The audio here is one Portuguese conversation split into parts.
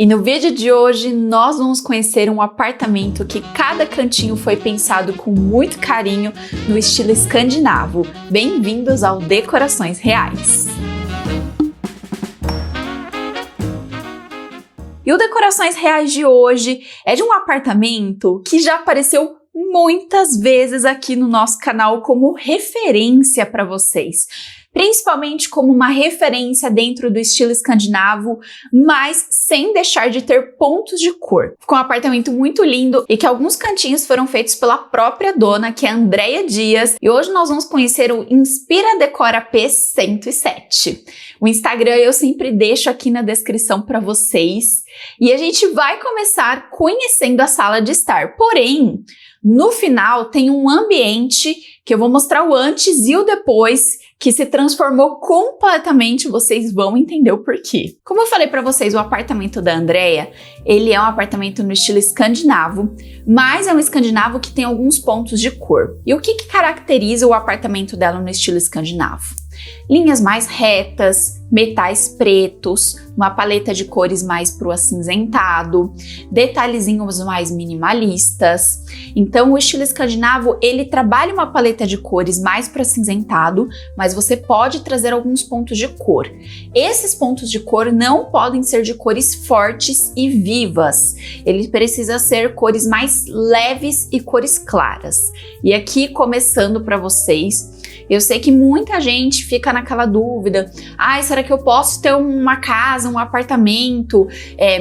E no vídeo de hoje nós vamos conhecer um apartamento que cada cantinho foi pensado com muito carinho no estilo escandinavo. Bem-vindos ao Decorações Reais! E o Decorações Reais de hoje é de um apartamento que já apareceu muitas vezes aqui no nosso canal como referência para vocês. Principalmente como uma referência dentro do estilo escandinavo, mas sem deixar de ter pontos de cor. Ficou um apartamento muito lindo e que alguns cantinhos foram feitos pela própria dona, que é a Andrea Dias, e hoje nós vamos conhecer o Inspira Decora P107. O Instagram eu sempre deixo aqui na descrição para vocês, e a gente vai começar conhecendo a sala de estar. Porém, no final tem um ambiente que eu vou mostrar o antes e o depois, que se transformou completamente, vocês vão entender o porquê. Como eu falei para vocês, o apartamento da Andrea, ele é um apartamento no estilo escandinavo, mas é um escandinavo que tem alguns pontos de cor. E o que caracteriza o apartamento dela no estilo escandinavo? Linhas mais retas, metais pretos, uma paleta de cores mais pro acinzentado, detalhezinhos mais minimalistas. Então o estilo escandinavo, ele trabalha uma paleta de cores mais pro acinzentado, mas você pode trazer alguns pontos de cor. Esses pontos de cor não podem ser de cores fortes e vivas. Ele precisa ser cores mais leves e cores claras. E aqui, começando para vocês, eu sei que muita gente fica naquela dúvida, será que eu posso ter uma casa, um apartamento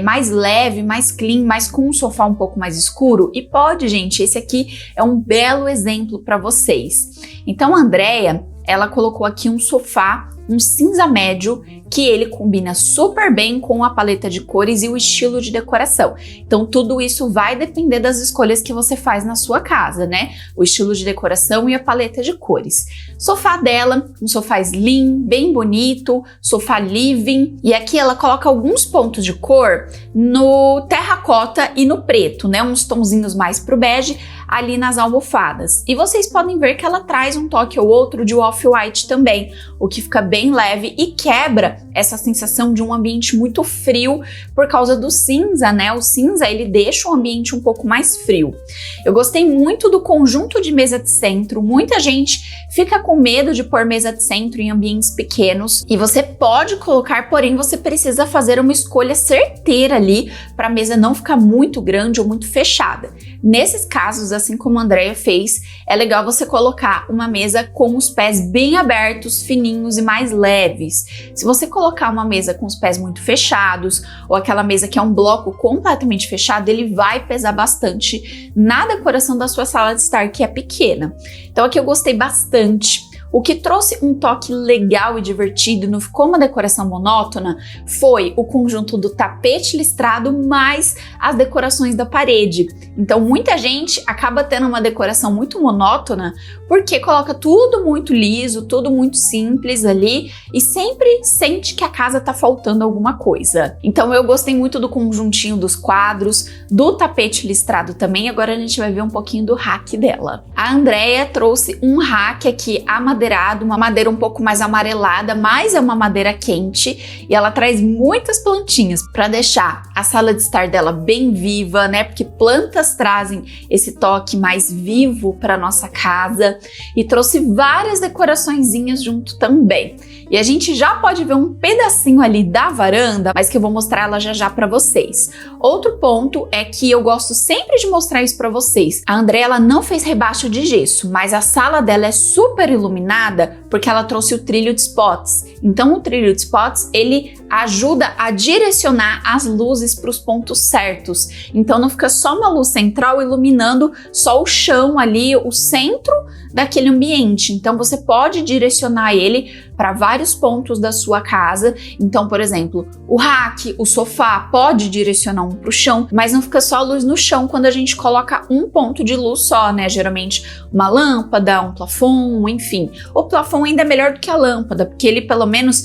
mais leve, mais clean, mas com um sofá um pouco mais escuro? E pode, gente, esse aqui é um belo exemplo para vocês. Então a Andrea, ela colocou aqui um sofá, um cinza médio, que ele combina super bem com a paleta de cores e o estilo de decoração. Então tudo isso vai depender das escolhas que você faz na sua casa, né? O estilo de decoração e a paleta de cores. Sofá dela, um sofá slim, bem bonito, sofá living. E aqui ela coloca alguns pontos de cor no terracota e no preto, né? Uns tonzinhos mais pro bege ali nas almofadas. E vocês podem ver que ela traz um toque ou outro de off-white também, o que fica bem leve e quebra essa sensação de um ambiente muito frio por causa do cinza, né? O cinza, ele deixa o ambiente um pouco mais frio. Eu gostei muito do conjunto de mesa de centro. Muita gente fica com medo de pôr mesa de centro em ambientes pequenos e você pode colocar, porém você precisa fazer uma escolha certeira ali para a mesa não ficar muito grande ou muito fechada. Nesses casos, assim como a Andrea fez, é legal você colocar uma mesa com os pés bem abertos, fininhos e mais leves. Se você colocar uma mesa com os pés muito fechados, ou aquela mesa que é um bloco completamente fechado, ele vai pesar bastante na decoração da sua sala de estar, que é pequena. Então aqui eu gostei bastante. O que trouxe um toque legal e divertido, não ficou uma decoração monótona, foi o conjunto do tapete listrado mais as decorações da parede. Então muita gente acaba tendo uma decoração muito monótona porque coloca tudo muito liso, tudo muito simples ali e sempre sente que a casa tá faltando alguma coisa. Então eu gostei muito do conjuntinho dos quadros, do tapete listrado também. Agora a gente vai ver um pouquinho do rack dela. A Andrea trouxe um rack aqui amadeirado, uma madeira um pouco mais amarelada, mas é uma madeira quente e ela traz muitas plantinhas para deixar a sala de estar dela bem viva, né? Porque plantas trazem esse toque mais vivo para nossa casa e trouxe várias decoraçõezinhas junto também. E a gente já pode ver um pedacinho ali da varanda, mas que eu vou mostrar ela já para vocês. Outro ponto é que eu gosto sempre de mostrar isso para vocês. A Andrea, ela não fez rebaixo de gesso, mas a sala dela é super iluminada porque ela trouxe o trilho de spots. Então o trilho de spots, ele ajuda a direcionar as luzes para os pontos certos. Então não fica só uma luz central iluminando só o chão ali, o centro daquele ambiente. Então você pode direcionar ele para vários pontos da sua casa. Então, por exemplo, o rack, o sofá pode direcionar um para o chão, mas não fica só a luz no chão quando a gente coloca um ponto de luz só, né? Geralmente uma lâmpada, um plafond, enfim. O plafond tom ainda é melhor do que a lâmpada, porque ele pelo menos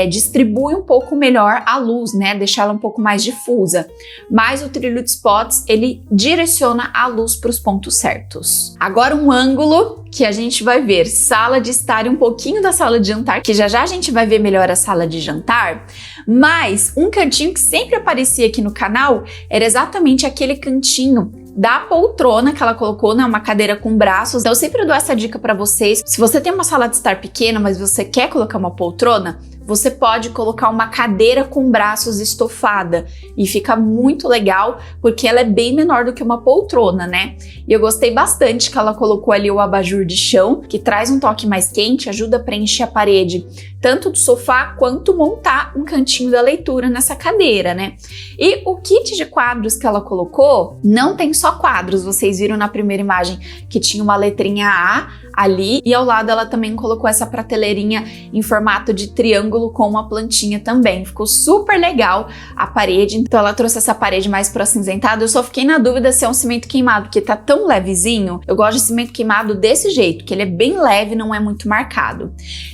distribui um pouco melhor a luz, né? Deixa ela um pouco mais difusa. Mas o trilho de spots, ele direciona a luz para os pontos certos. Agora um ângulo que a gente vai ver sala de estar e um pouquinho da sala de jantar, que já já a gente vai ver melhor a sala de jantar, mas um cantinho que sempre aparecia aqui no canal era exatamente aquele cantinho da poltrona que ela colocou, né, uma cadeira com braços. Então eu sempre dou essa dica para vocês. Se você tem uma sala de estar pequena, mas você quer colocar uma poltrona, você pode colocar uma cadeira com braços estofada e fica muito legal, porque ela é bem menor do que uma poltrona, né? E eu gostei bastante que ela colocou ali o abajur de chão, que traz um toque mais quente, ajuda a preencher a parede, tanto do sofá quanto montar um cantinho da leitura nessa cadeira, né? E o kit de quadros que ela colocou não tem só quadros, vocês viram na primeira imagem que tinha uma letrinha A ali, e ao lado ela também colocou essa prateleirinha em formato de triângulo com uma plantinha também. Ficou super legal a parede, então ela trouxe essa parede mais pro acinzentado. Eu só fiquei na dúvida se é um cimento queimado, porque tá tão levezinho. Eu gosto de cimento queimado desse jeito, que ele é bem leve, não é muito marcado.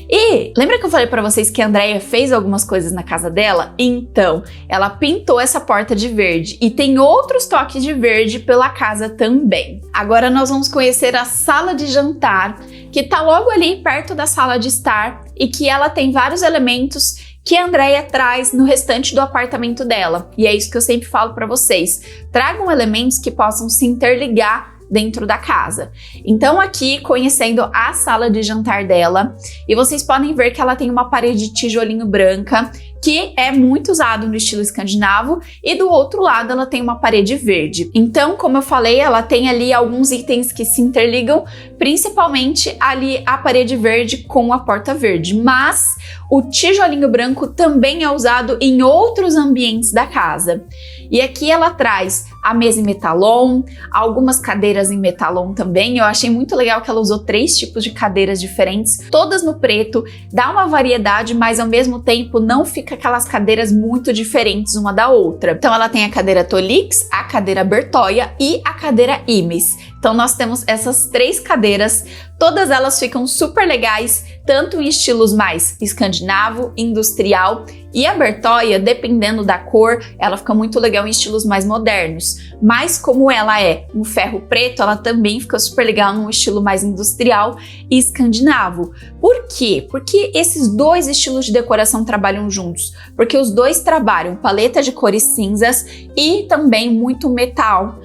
E lembra que eu falei pra vocês que a Andrea fez algumas coisas na casa dela? Então, ela pintou essa porta de verde e tem outros toques de verde pela casa também. Agora nós vamos conhecer a sala de jantar, que tá logo ali perto da sala de estar e que ela tem vários elementos que a Andrea traz no restante do apartamento dela. E é isso que eu sempre falo para vocês. Tragam elementos que possam se interligar dentro da casa. Então aqui, conhecendo a sala de jantar dela, e vocês podem ver que ela tem uma parede de tijolinho branca, que é muito usado no estilo escandinavo, e do outro lado ela tem uma parede verde. Então, como eu falei, ela tem ali alguns itens que se interligam, principalmente ali a parede verde com a porta verde, mas o tijolinho branco também é usado em outros ambientes da casa. E aqui ela traz a mesa em metalon, algumas cadeiras em metalon também. Eu achei muito legal que ela usou 3 tipos de cadeiras diferentes, todas no preto, dá uma variedade, mas ao mesmo tempo não fica aquelas cadeiras muito diferentes uma da outra. Então ela tem a cadeira Tolix, a cadeira Bertoia e a cadeira Imis. Então nós temos essas 3 cadeiras, todas elas ficam super legais, tanto em estilos mais escandinavo, industrial, e a Bertoia, dependendo da cor, ela fica muito legal em estilos mais modernos. Mas como ela é um ferro preto, ela também fica super legal num estilo mais industrial e escandinavo. Por quê? Porque esses 2 estilos de decoração trabalham juntos. Porque os 2 trabalham paleta de cores cinzas e também muito metal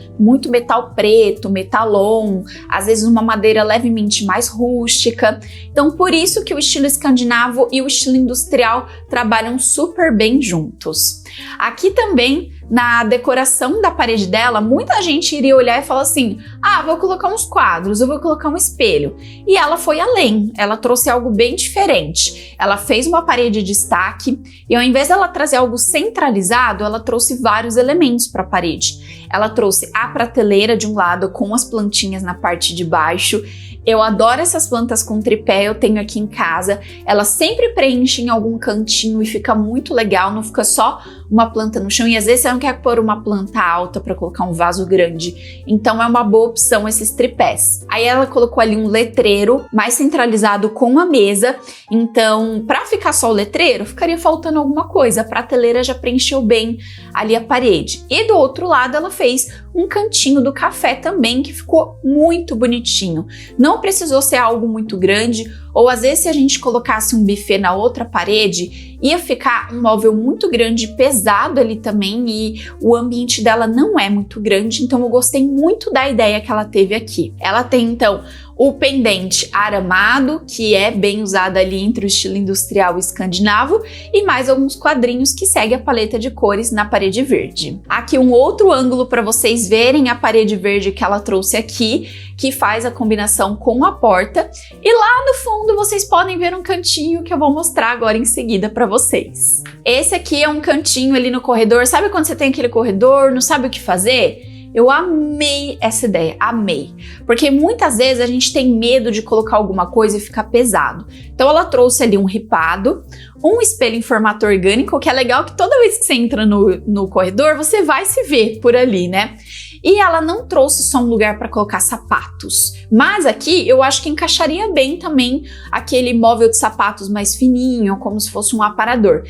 preto, metalon, às vezes uma madeira levemente mais rústica. Então por isso que o estilo escandinavo e o estilo industrial trabalham super bem juntos. Aqui também, na decoração da parede dela, muita gente iria olhar e falar assim: ah, vou colocar uns quadros, eu vou colocar um espelho. E ela foi além, ela trouxe algo bem diferente. Ela fez uma parede de destaque e ao invés dela trazer algo centralizado, ela trouxe vários elementos para a parede. Ela trouxe a prateleira de um lado com as plantinhas na parte de baixo. Eu adoro essas plantas com tripé, eu tenho aqui em casa. Elas sempre preenchem algum cantinho e fica muito legal, não fica só uma planta no chão. E às vezes você não quer pôr uma planta alta para colocar um vaso grande. Então é uma boa opção esses tripés. Aí ela colocou ali um letreiro mais centralizado com a mesa. Então, para ficar só o letreiro, ficaria faltando alguma coisa. A prateleira já preencheu bem ali a parede. E do outro lado ela fez um cantinho do café também, que ficou muito bonitinho. Não precisou ser algo muito grande, ou às vezes se a gente colocasse um buffet na outra parede, ia ficar um móvel muito grande, pesado ali também, e o ambiente dela não é muito grande, então eu gostei muito da ideia que ela teve aqui. Ela tem então o pendente aramado, que é bem usado ali entre o estilo industrial e escandinavo, e mais alguns quadrinhos que segue a paleta de cores na parede verde. Aqui um outro ângulo para vocês verem a parede verde que ela trouxe aqui, que faz a combinação com a porta, e lá no fundo vocês podem ver um cantinho que eu vou mostrar agora em seguida para vocês. Esse aqui é um cantinho ali no corredor. Sabe quando você tem aquele corredor, não sabe o que fazer? Eu amei essa ideia, amei. Porque muitas vezes a gente tem medo de colocar alguma coisa e ficar pesado. Então ela trouxe ali um ripado, um espelho em formato orgânico, que é legal que toda vez que você entra no corredor, você vai se ver por ali, né? E ela não trouxe só um lugar para colocar sapatos. Mas aqui eu acho que encaixaria bem também aquele móvel de sapatos mais fininho, como se fosse um aparador.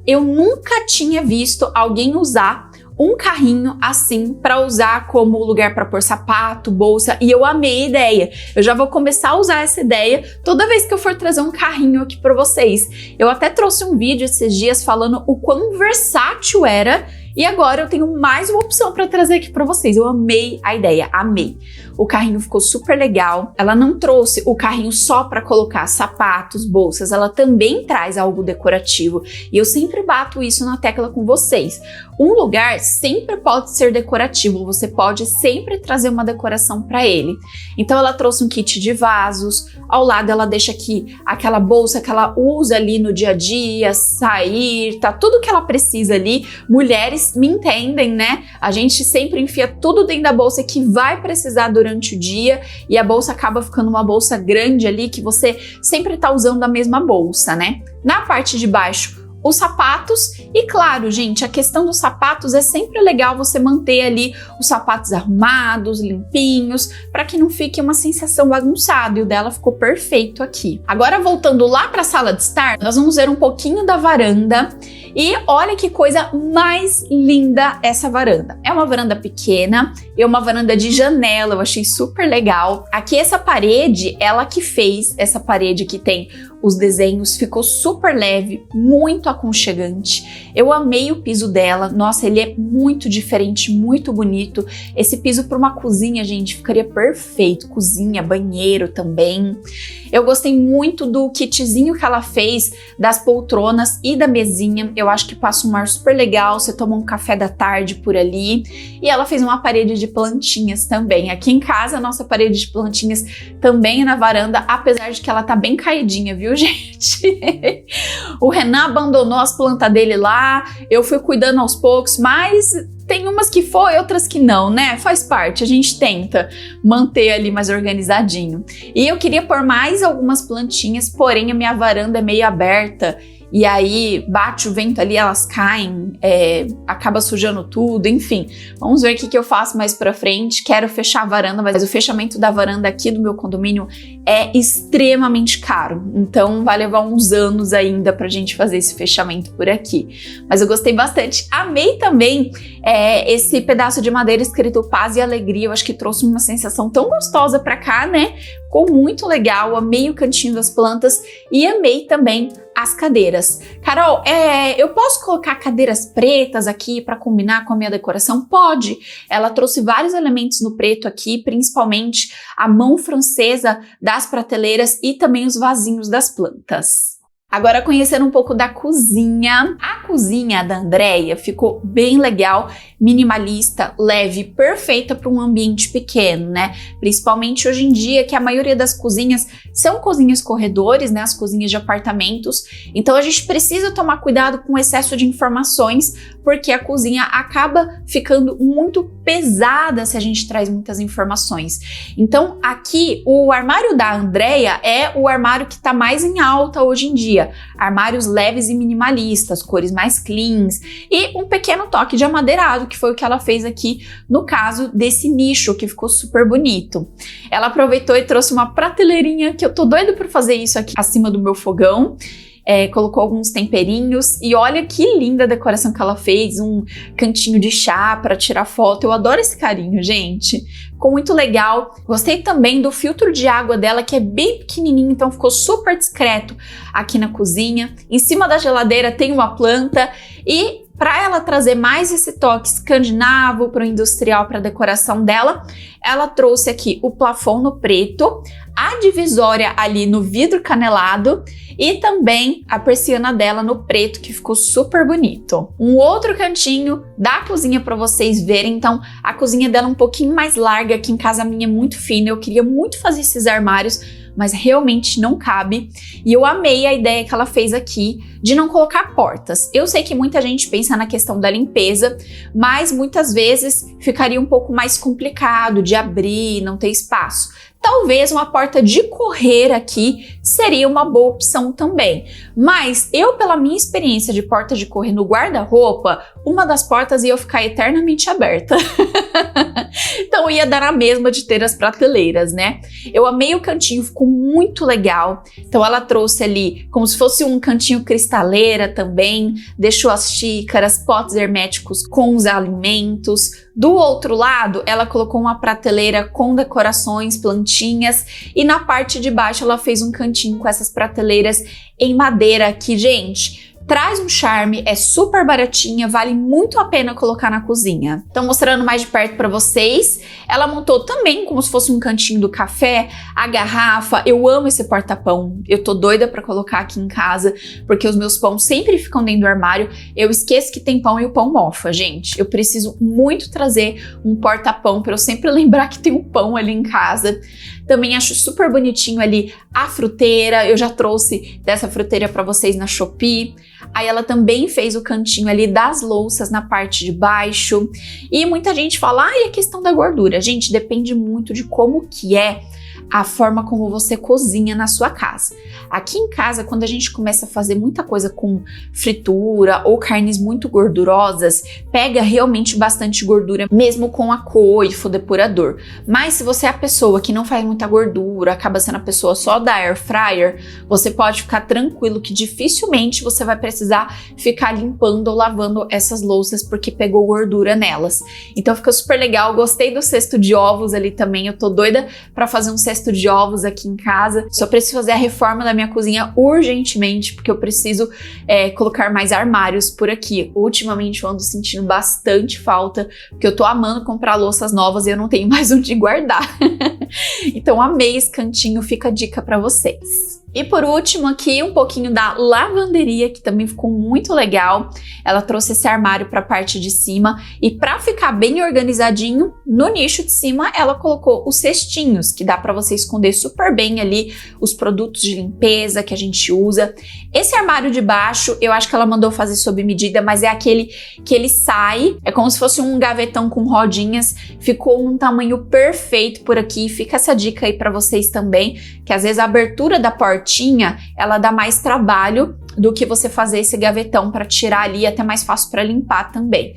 Eu nunca tinha visto alguém usar um carrinho assim para usar como lugar para pôr sapato, bolsa, e eu amei a ideia. Eu já vou começar a usar essa ideia toda vez que eu for trazer um carrinho aqui para vocês. Eu até trouxe um vídeo esses dias falando o quão versátil era, e agora eu tenho mais uma opção para trazer aqui para vocês. Eu amei a ideia, amei. O carrinho ficou super legal. Ela não trouxe o carrinho só para colocar sapatos, bolsas, ela também traz algo decorativo. E eu sempre bato isso na tecla com vocês. Um lugar sempre pode ser decorativo, você pode sempre trazer uma decoração para ele. Então ela trouxe um kit de vasos, ao lado ela deixa aqui aquela bolsa que ela usa ali no dia a dia, sair, tá tudo que ela precisa ali. Mulheres me entendem, né? A gente sempre enfia tudo dentro da bolsa que vai precisar durante o dia e a bolsa acaba ficando uma bolsa grande ali que você sempre tá usando a mesma bolsa, né? Na parte de baixo, os sapatos e claro, gente, a questão dos sapatos é sempre legal você manter ali os sapatos arrumados, limpinhos, para que não fique uma sensação bagunçada, e o dela ficou perfeito aqui. Agora voltando lá para a sala de estar, nós vamos ver um pouquinho da varanda e olha que coisa mais linda essa varanda. É uma varanda pequena, é uma varanda de janela, eu achei super legal. Aqui essa parede, ela que fez, essa parede que tem os desenhos, ficou super leve, muito aconchegante. Eu amei o piso dela, nossa, ele é muito diferente, muito bonito. Esse piso para uma cozinha, gente, ficaria perfeito. Cozinha, banheiro também. Eu gostei muito do kitzinho que ela fez, das poltronas e da mesinha. Eu acho que passa um ar super legal, você toma um café da tarde por ali. E ela fez uma parede de plantinhas também. Aqui em casa, a nossa parede de plantinhas também é na varanda, apesar de que ela tá bem caidinha, viu, gente? O Renan abandonou as plantas dele lá, eu fui cuidando aos poucos, mas tem umas que foi, outras que não, né? Faz parte, a gente tenta manter ali mais organizadinho. E eu queria pôr mais algumas plantinhas, porém a minha varanda é meio aberta, e aí bate o vento ali, elas caem, acaba sujando tudo, enfim. Vamos ver o que eu faço mais pra frente. Quero fechar a varanda, mas o fechamento da varanda aqui do meu condomínio é extremamente caro. Então vai levar uns anos ainda pra gente fazer esse fechamento por aqui. Mas eu gostei bastante. Amei também esse pedaço de madeira escrito paz e alegria. Eu acho que trouxe uma sensação tão gostosa pra cá, né? Ficou muito legal. Amei o cantinho das plantas e amei também as cadeiras. Carol, eu posso colocar cadeiras pretas aqui para combinar com a minha decoração? Pode! Ela trouxe vários elementos no preto aqui, principalmente a mão francesa das prateleiras e também os vasinhos das plantas. Agora conhecendo um pouco da cozinha. A cozinha da Andrea ficou bem legal, minimalista, leve, perfeita para um ambiente pequeno, né? Principalmente hoje em dia que a maioria das cozinhas são cozinhas corredores, né? As cozinhas de apartamentos. Então a gente precisa tomar cuidado com o excesso de informações, porque a cozinha acaba ficando muito pesada se a gente traz muitas informações. Então aqui o armário da Andrea é o armário que está mais em alta hoje em dia. Armários leves e minimalistas, cores mais cleans e um pequeno toque de amadeirado, que foi o que ela fez aqui no caso desse nicho, que ficou super bonito. Ela aproveitou e trouxe uma prateleirinha, que eu tô doida por fazer isso aqui acima do meu fogão. Colocou alguns temperinhos e olha que linda a decoração que ela fez, um cantinho de chá para tirar foto. Eu adoro esse carinho, gente. Ficou muito legal. Gostei também do filtro de água dela, que é bem pequenininho, então ficou super discreto aqui na cozinha. Em cima da geladeira tem uma planta e para ela trazer mais esse toque escandinavo para o industrial, para a decoração dela, ela trouxe aqui o plafond no preto, a divisória ali no vidro canelado e também a persiana dela no preto, que ficou super bonito. Um outro cantinho da cozinha para vocês verem, então a cozinha dela é um pouquinho mais larga, aqui em casa a minha é muito fina, eu queria muito fazer esses armários, mas realmente não cabe. E eu amei a ideia que ela fez aqui de não colocar portas. Eu sei que muita gente pensa na questão da limpeza, mas muitas vezes ficaria um pouco mais complicado de abrir, não ter espaço. Talvez uma porta de correr aqui seria uma boa opção também. Mas eu, pela minha experiência de porta de correr no guarda-roupa, uma das portas ia ficar eternamente aberta. Então ia dar na mesma de ter as prateleiras, né? Eu amei o cantinho, ficou muito legal. Então ela trouxe ali como se fosse um cantinho cristaleira também, deixou as xícaras, potes herméticos com os alimentos. Do outro lado, ela colocou uma prateleira com decorações, plantinhas, e na parte de baixo ela fez um cantinho com essas prateleiras em madeira aqui, gente. Traz um charme, é super baratinha, vale muito a pena colocar na cozinha. Então, mostrando mais de perto para vocês, ela montou também como se fosse um cantinho do café, a garrafa. Eu amo esse porta-pão, eu tô doida para colocar aqui em casa, porque os meus pães sempre ficam dentro do armário. Eu esqueço que tem pão e o pão mofa, gente. Eu preciso muito trazer um porta-pão para eu sempre lembrar que tem um pão ali em casa. Também acho super bonitinho ali a fruteira, eu já trouxe dessa fruteira para vocês na Shopee. Aí ela também fez o cantinho ali das louças na parte de baixo. E muita gente fala, e a questão da gordura? Gente, depende muito de como que é a forma como você cozinha na sua casa. Aqui em casa, quando a gente começa a fazer muita coisa com fritura ou carnes muito gordurosas, pega realmente bastante gordura, mesmo com a coifo, depurador. Mas se você é a pessoa que não faz muita gordura, acaba sendo a pessoa só da air fryer, você pode ficar tranquilo que dificilmente você vai precisar ficar limpando ou lavando essas louças porque pegou gordura nelas. Então fica super legal, gostei do cesto de ovos ali também, eu tô doida pra fazer um cesto de ovos aqui em casa. Só preciso fazer a reforma da minha cozinha urgentemente, porque eu preciso colocar mais armários por aqui. Ultimamente eu ando sentindo bastante falta, porque eu tô amando comprar louças novas e eu não tenho mais onde guardar. Então amei esse cantinho, fica a dica pra vocês. E por último aqui, um pouquinho da lavanderia, que também ficou muito legal. Ela trouxe esse armário para a parte de cima e para ficar bem organizadinho, no nicho de cima ela colocou os cestinhos, que dá para você esconder super bem ali os produtos de limpeza que a gente usa. Esse armário de baixo, eu acho que ela mandou fazer sob medida, mas é aquele que ele sai, é como se fosse um gavetão com rodinhas, ficou um tamanho perfeito por aqui. Fica essa dica aí para vocês também, que às vezes a abertura da portinha, ela dá mais trabalho do que você fazer esse gavetão para tirar ali, até mais fácil para limpar também.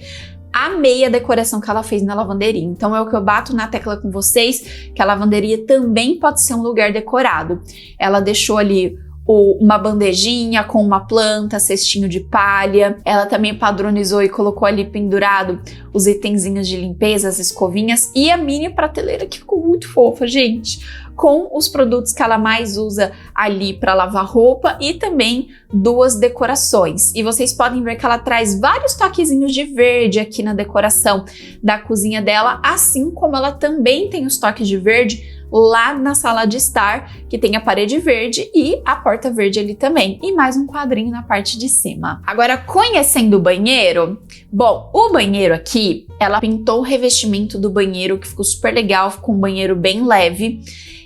Amei a decoração que ela fez na lavanderia, então é o que eu bato na tecla com vocês, que a lavanderia também pode ser um lugar decorado. Ela deixou ali uma bandejinha com uma planta, cestinho de palha. Ela também padronizou e colocou ali pendurado os itenzinhos de limpeza, as escovinhas e a mini prateleira, que ficou muito fofa, gente, com os produtos que ela mais usa ali para lavar roupa e também duas decorações. E vocês podem ver que ela traz vários toquezinhos de verde aqui na decoração da cozinha dela, assim como ela também tem os toques de verde lá na sala de estar, que tem a parede verde e a porta verde ali também, e mais um quadrinho na parte de cima. Agora, conhecendo o banheiro, bom, o banheiro aqui, ela pintou o revestimento do banheiro, que ficou super legal, ficou um banheiro bem leve,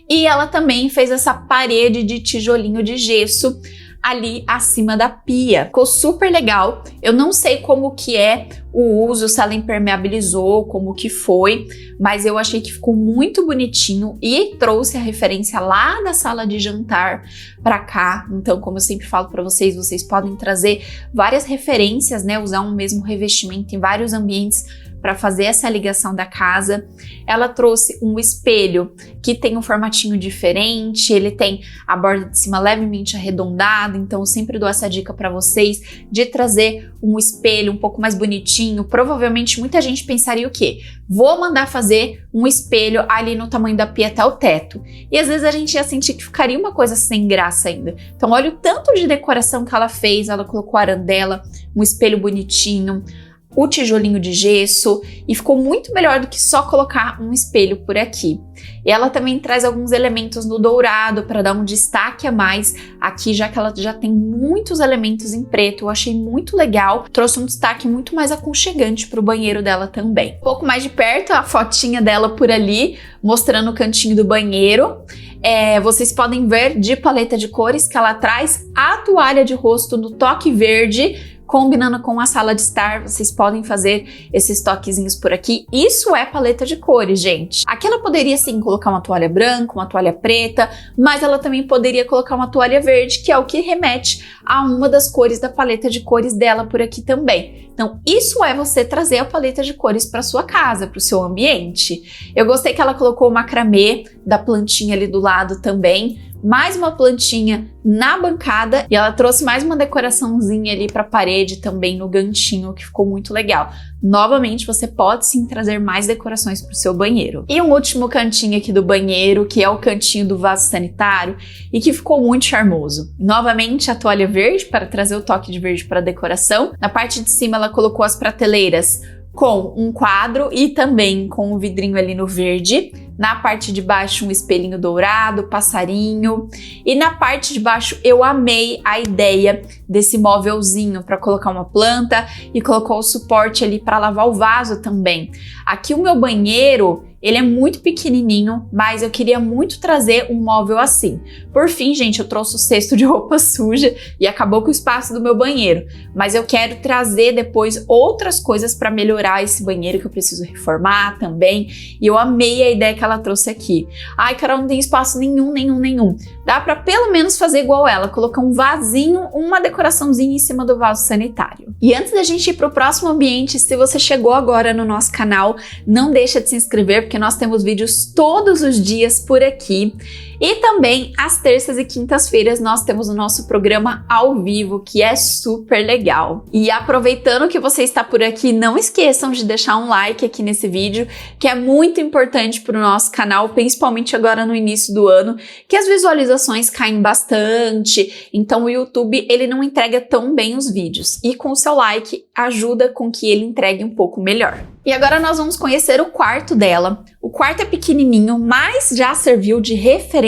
e ela também fez essa parede de tijolinho de gesso ali acima da pia. Ficou super legal. Eu não sei como que é o uso, se ela impermeabilizou, como que foi, mas eu achei que ficou muito bonitinho e trouxe a referência lá da sala de jantar para cá. Então, como eu sempre falo para vocês, vocês podem trazer várias referências, né? Usar um mesmo revestimento em vários ambientes para fazer essa ligação da casa. Ela trouxe um espelho que tem um formatinho diferente, ele tem a borda de cima levemente arredondada, então eu sempre dou essa dica para vocês de trazer um espelho um pouco mais bonitinho. Provavelmente muita gente pensaria o quê? Vou mandar fazer um espelho ali no tamanho da pia até o teto. E às vezes a gente ia sentir que ficaria uma coisa sem graça ainda. Então olha o tanto de decoração que ela fez, ela colocou a arandela, um espelho bonitinho, o tijolinho de gesso, e ficou muito melhor do que só colocar um espelho por aqui. E ela também traz alguns elementos no dourado para dar um destaque a mais aqui, já que ela já tem muitos elementos em preto. Eu achei muito legal, trouxe um destaque muito mais aconchegante para o banheiro dela também. Um pouco mais de perto, a fotinha dela por ali, mostrando o cantinho do banheiro. vocês podem ver de paleta de cores que ela traz a toalha de rosto no toque verde, combinando com a sala de estar. Vocês podem fazer esses toquezinhos por aqui. Isso é paleta de cores, gente. Aqui ela poderia sim colocar uma toalha branca, uma toalha preta, mas ela também poderia colocar uma toalha verde, que é o que remete a uma das cores da paleta de cores dela por aqui também. Então, isso é você trazer a paleta de cores para sua casa, para o seu ambiente. Eu gostei que ela colocou o macramê da plantinha ali do lado também, mais uma plantinha na bancada e ela trouxe mais uma decoraçãozinha ali para a parede também no ganchinho, que ficou muito legal. Novamente, você pode sim trazer mais decorações para o seu banheiro. E um último cantinho aqui do banheiro, que é o cantinho do vaso sanitário e que ficou muito charmoso. Novamente, a toalha verde para trazer o toque de verde para a decoração. Na parte de cima, ela colocou as prateleiras com um quadro e também com um vidrinho ali no verde. Na parte de baixo, um espelhinho dourado, passarinho. E na parte de baixo, eu amei a ideia desse móvelzinho para colocar uma planta e colocou o suporte ali para lavar o vaso também. Aqui o meu banheiro, ele é muito pequenininho, mas eu queria muito trazer um móvel assim. Por fim, gente, eu trouxe o cesto de roupa suja e acabou com o espaço do meu banheiro. Mas eu quero trazer depois outras coisas para melhorar esse banheiro que eu preciso reformar também. E eu amei a ideia que ela trouxe aqui. Ai, Carol, não tem espaço nenhum. Dá para pelo menos fazer igual ela, colocar um vasinho, uma decoraçãozinha em cima do vaso sanitário. E antes da gente ir para o próximo ambiente, se você chegou agora no nosso canal, não deixa de se inscrever, porque nós temos vídeos todos os dias por aqui. E também, às terças e quintas-feiras, nós temos o nosso programa ao vivo, que é super legal. E aproveitando que você está por aqui, não esqueçam de deixar um like aqui nesse vídeo, que é muito importante para o nosso canal, principalmente agora no início do ano, que as visualizações caem bastante, então o YouTube ele não entrega tão bem os vídeos. E com o seu like, ajuda com que ele entregue um pouco melhor. E agora nós vamos conhecer o quarto dela. O quarto é pequenininho, mas já serviu de referência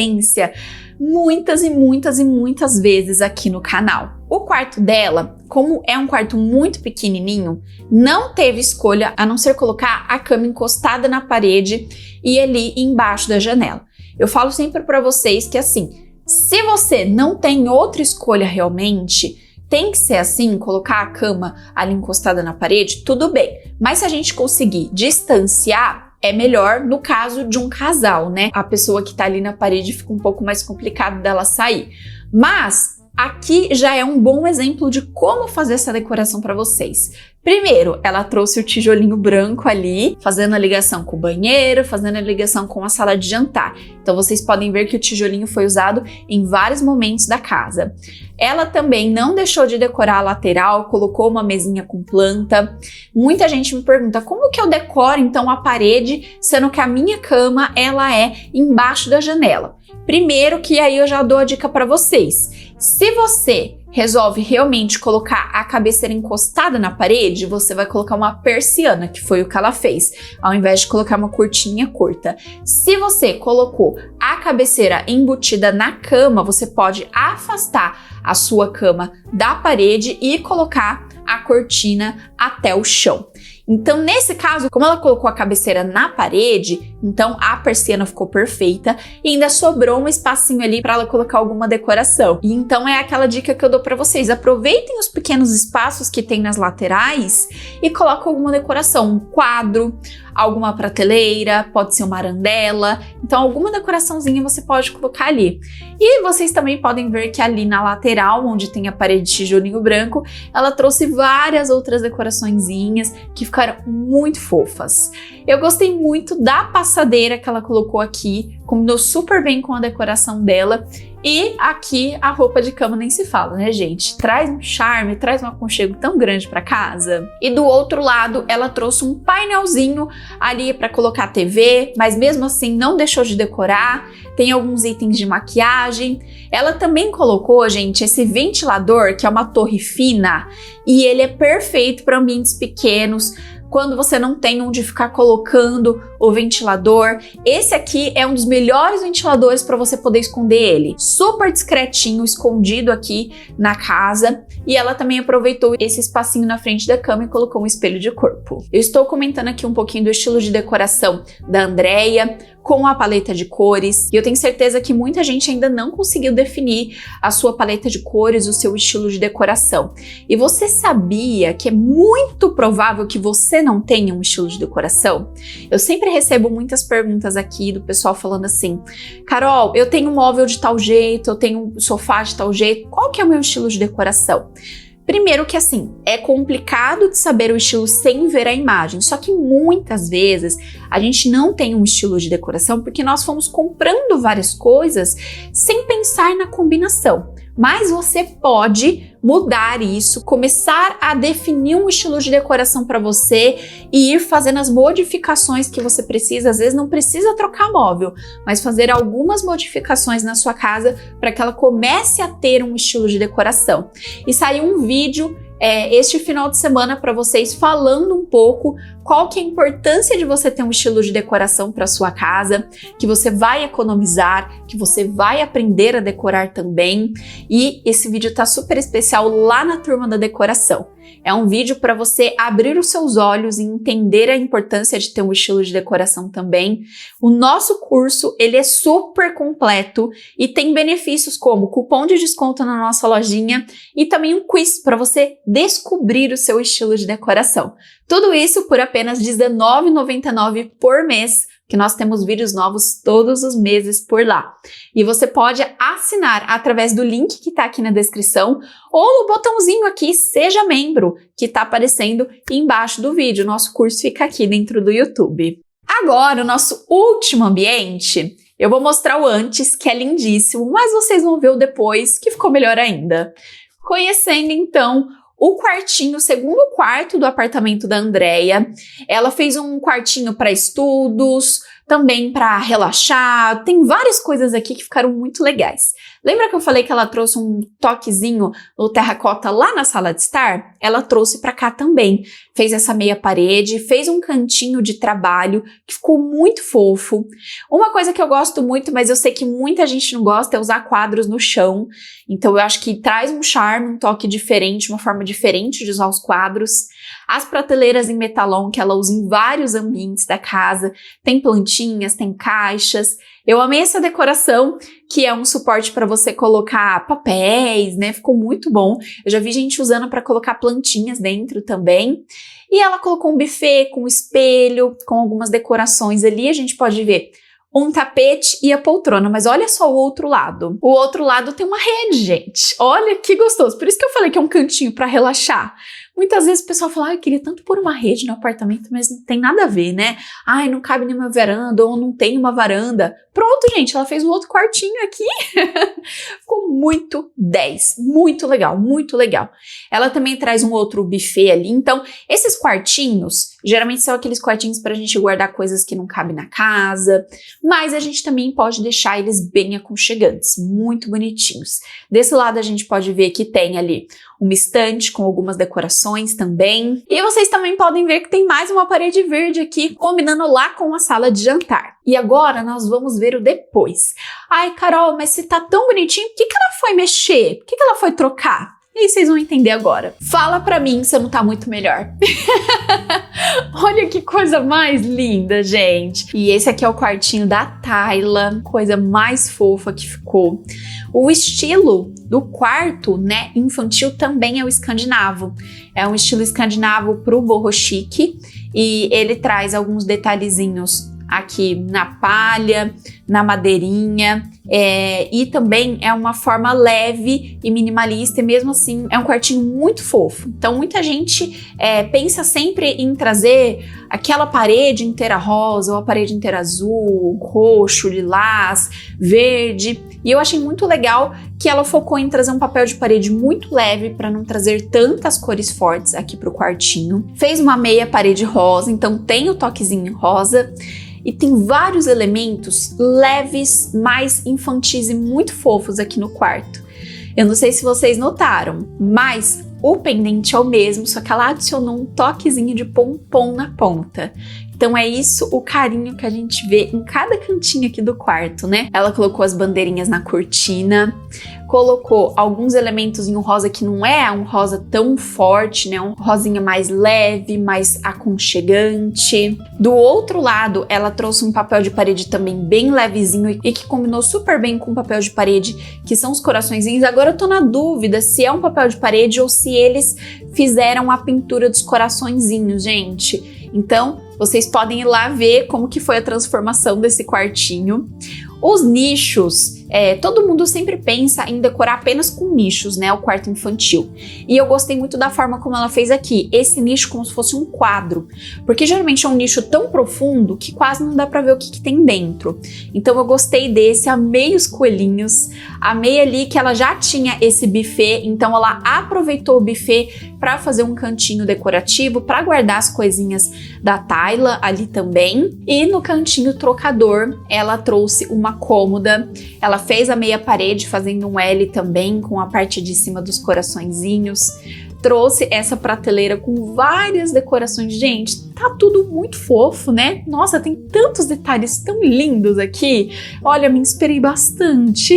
muitas vezes aqui no canal. O quarto dela, como é um quarto muito pequenininho, não teve escolha a não ser colocar a cama encostada na parede e ali embaixo da janela. Eu falo sempre para vocês que assim, se você não tem outra escolha realmente, tem que ser assim, colocar a cama ali encostada na parede, tudo bem. Mas se a gente conseguir distanciar, é melhor no caso de um casal, né? A pessoa que tá ali na parede fica um pouco mais complicado dela sair. Mas aqui já é um bom exemplo de como fazer essa decoração para vocês. Primeiro, ela trouxe o tijolinho branco ali, fazendo a ligação com o banheiro, fazendo a ligação com a sala de jantar. Então vocês podem ver que o tijolinho foi usado em vários momentos da casa. Ela também não deixou de decorar a lateral, colocou uma mesinha com planta. Muita gente me pergunta, como que eu decoro então a parede, sendo que a minha cama ela é embaixo da janela? Primeiro que aí eu já dou a dica para vocês. Se você resolve realmente colocar a cabeceira encostada na parede, você vai colocar uma persiana, que foi o que ela fez, ao invés de colocar uma cortininha curta. Se você colocou a cabeceira embutida na cama, você pode afastar a sua cama da parede e colocar a cortina até o chão. Então, nesse caso, como ela colocou a cabeceira na parede, então a persiana ficou perfeita e ainda sobrou um espacinho ali para ela colocar alguma decoração. E então é aquela dica que eu dou para vocês. Aproveitem os pequenos espaços que tem nas laterais e coloquem alguma decoração, um quadro, alguma prateleira, pode ser uma arandela. Então, alguma decoraçãozinha você pode colocar ali. E vocês também podem ver que ali na lateral, onde tem a parede de tijolinho branco, ela trouxe várias outras decoraçõezinhas que ficaram muito fofas. Eu gostei muito da passadeira que ela colocou aqui, combinou super bem com a decoração dela. E aqui a roupa de cama nem se fala, né, gente? Traz um charme, traz um aconchego tão grande para casa. E do outro lado, ela trouxe um painelzinho ali para colocar a TV, mas mesmo assim não deixou de decorar. Tem alguns itens de maquiagem. Ela também colocou, gente, esse ventilador, que é uma torre fina, e ele é perfeito para ambientes pequenos. quando você não tem onde ficar colocando o ventilador. Esse aqui é um dos melhores ventiladores para você poder esconder ele. Super discretinho, escondido aqui na casa. E ela também aproveitou esse espacinho na frente da cama e colocou um espelho de corpo. Eu estou comentando aqui um pouquinho do estilo de decoração da Andrea, com a paleta de cores, e eu tenho certeza que muita gente ainda não conseguiu definir a sua paleta de cores, o seu estilo de decoração. E você sabia que é muito provável que você não tenha um estilo de decoração? Eu sempre recebo muitas perguntas aqui do pessoal falando assim: Carol, eu tenho um móvel de tal jeito, eu tenho um sofá de tal jeito, qual que é o meu estilo de decoração? Primeiro que assim, é complicado de saber o estilo sem ver a imagem, só que muitas vezes a gente não tem um estilo de decoração porque nós fomos comprando várias coisas sem pensar na combinação. Mas você pode mudar isso, começar a definir um estilo de decoração para você e ir fazendo as modificações que você precisa. Às vezes não precisa trocar móvel, mas fazer algumas modificações na sua casa para que ela comece a ter um estilo de decoração. E saiu um vídeo este final de semana para vocês falando um pouco qual que é a importância de você ter um estilo de decoração para sua casa, que você vai economizar, que você vai aprender a decorar também. E esse vídeo tá super especial lá na turma da decoração. É um vídeo para você abrir os seus olhos e entender a importância de ter um estilo de decoração também. O nosso curso, ele é super completo e tem benefícios como cupom de desconto na nossa lojinha e também um quiz para você descobrir o seu estilo de decoração. Tudo isso por apenas R$19,99 por mês, que nós temos vídeos novos todos os meses por lá. E você pode assinar através do link que está aqui na descrição ou no botãozinho aqui, seja membro, que está aparecendo embaixo do vídeo. Nosso curso fica aqui dentro do YouTube. Agora, o nosso último ambiente, eu vou mostrar o antes, que é lindíssimo, mas vocês vão ver o depois, que ficou melhor ainda. Conhecendo, então, o quartinho, o segundo quarto do apartamento da Andrea. Ela fez um quartinho para estudos, também para relaxar. Tem várias coisas aqui que ficaram muito legais. Lembra que eu falei que ela trouxe um toquezinho no terracota lá na sala de estar? Ela trouxe para cá também. Fez essa meia parede, fez um cantinho de trabalho que ficou muito fofo. Uma coisa que eu gosto muito, mas eu sei que muita gente não gosta, é usar quadros no chão. Então eu acho que traz um charme, um toque diferente, uma forma diferente de usar os quadros. As prateleiras em metalon que ela usa em vários ambientes da casa. Tem plantinhas, tem caixas. Eu amei essa decoração, que é um suporte para você colocar papéis, né? Ficou muito bom. Eu já vi gente usando para colocar plantinhas dentro também. E ela colocou um buffet com espelho, com algumas decorações ali. A gente pode ver um tapete e a poltrona, mas olha só o outro lado. O outro lado tem uma rede, gente. Olha que gostoso. Por isso que eu falei que é um cantinho para relaxar. Muitas vezes o pessoal fala, eu queria tanto pôr uma rede no apartamento, mas não tem nada a ver, né? Ai, não cabe nenhuma varanda, ou não tem uma varanda. Pronto, gente, ela fez um outro quartinho aqui. Ficou muito 10, muito legal, muito legal. Ela também traz um outro buffet ali, então esses quartinhos, geralmente são aqueles quartinhos pra gente guardar coisas que não cabem na casa, mas a gente também pode deixar eles bem aconchegantes, muito bonitinhos. Desse lado a gente pode ver que tem ali uma estante com algumas decorações também. E vocês também podem ver que tem mais uma parede verde aqui, combinando lá com a sala de jantar. E agora nós vamos ver o depois. Ai, Carol, mas se tá tão bonitinho, por que ela foi mexer? Por que ela foi trocar? E aí vocês vão entender agora. Fala pra mim se não tá muito melhor. Olha que coisa mais linda, gente. E esse aqui é o quartinho da Tayla. Coisa mais fofa que ficou. O estilo do quarto, né, infantil também é o escandinavo. É um estilo escandinavo pro boho chique. E ele traz alguns detalhezinhos aqui na palha, na madeirinha, e também é uma forma leve e minimalista, e mesmo assim é um quartinho muito fofo. Então muita gente pensa sempre em trazer aquela parede inteira rosa, ou a parede inteira azul, roxo, lilás, verde, e eu achei muito legal que ela focou em trazer um papel de parede muito leve para não trazer tantas cores fortes aqui pro quartinho. Fez uma meia parede rosa, então tem o toquezinho rosa. E tem vários elementos leves, mais infantis e muito fofos aqui no quarto. Eu não sei se vocês notaram, mas O pendente é o mesmo, só que ela adicionou um toquezinho de pompom na ponta. Então é isso o carinho que a gente vê em cada cantinho aqui do quarto, né? Ela colocou as bandeirinhas na cortina, colocou alguns elementos em um rosa que não é um rosa tão forte, né? Um rosinha mais leve, mais aconchegante. Do outro lado, ela trouxe um papel de parede também bem levezinho e que combinou super bem com o papel de parede, que são os coraçõezinhos. Agora eu tô na dúvida se é um papel de parede ou se eles fizeram a pintura dos coraçõezinhos, gente. Então, vocês podem ir lá ver como que foi a transformação desse quartinho. Os nichos, todo mundo sempre pensa em decorar apenas com nichos, né, o quarto infantil. E eu gostei muito da forma como ela fez aqui, esse nicho como se fosse um quadro, porque geralmente é um nicho tão profundo que quase não dá pra ver o que tem dentro. Então eu gostei desse, amei os coelhinhos, amei ali que ela já tinha esse buffet, então ela aproveitou o buffet para fazer um cantinho decorativo, para guardar as coisinhas da Tayla ali também. E no cantinho trocador, ela trouxe uma cômoda, ela fez a meia parede fazendo um L também, com a parte de cima dos coraçõezinhos. Trouxe essa prateleira com várias decorações. Gente, tá tudo muito fofo, né? Nossa, tem tantos detalhes tão lindos aqui. Olha, me inspirei bastante.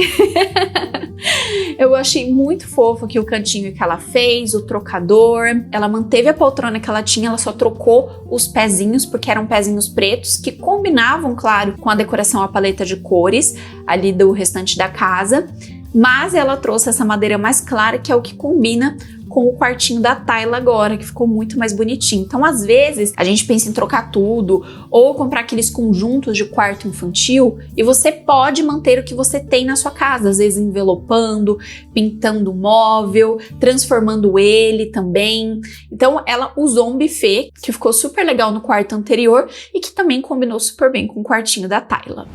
Eu achei muito fofo aqui o cantinho que ela fez, o trocador. Ela manteve a poltrona que ela tinha, ela só trocou os pezinhos, porque eram pezinhos pretos, que combinavam, claro, com a decoração, a paleta de cores ali do restante da casa. Mas ela trouxe essa madeira mais clara, que é o que combina com o quartinho da Tayla agora, que ficou muito mais bonitinho. Então, às vezes, a gente pensa em trocar tudo ou comprar aqueles conjuntos de quarto infantil e você pode manter o que você tem na sua casa, às vezes envelopando, pintando o móvel, transformando ele também. Então, ela usou um buffet que ficou super legal no quarto anterior e que também combinou super bem com o quartinho da Tayla.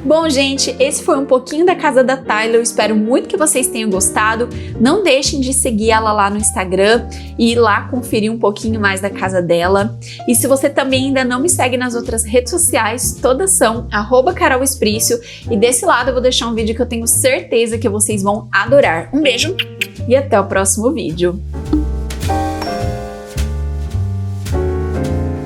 Bom, gente, esse foi um pouquinho da casa da Tayla, eu espero muito que vocês tenham gostado. Não deixem de seguir ela lá no Instagram e ir lá conferir um pouquinho mais da casa dela. E se você também ainda não me segue nas outras redes sociais, todas são @carolesprício, e desse lado eu vou deixar um vídeo que eu tenho certeza que vocês vão adorar. Um beijo e até o próximo vídeo.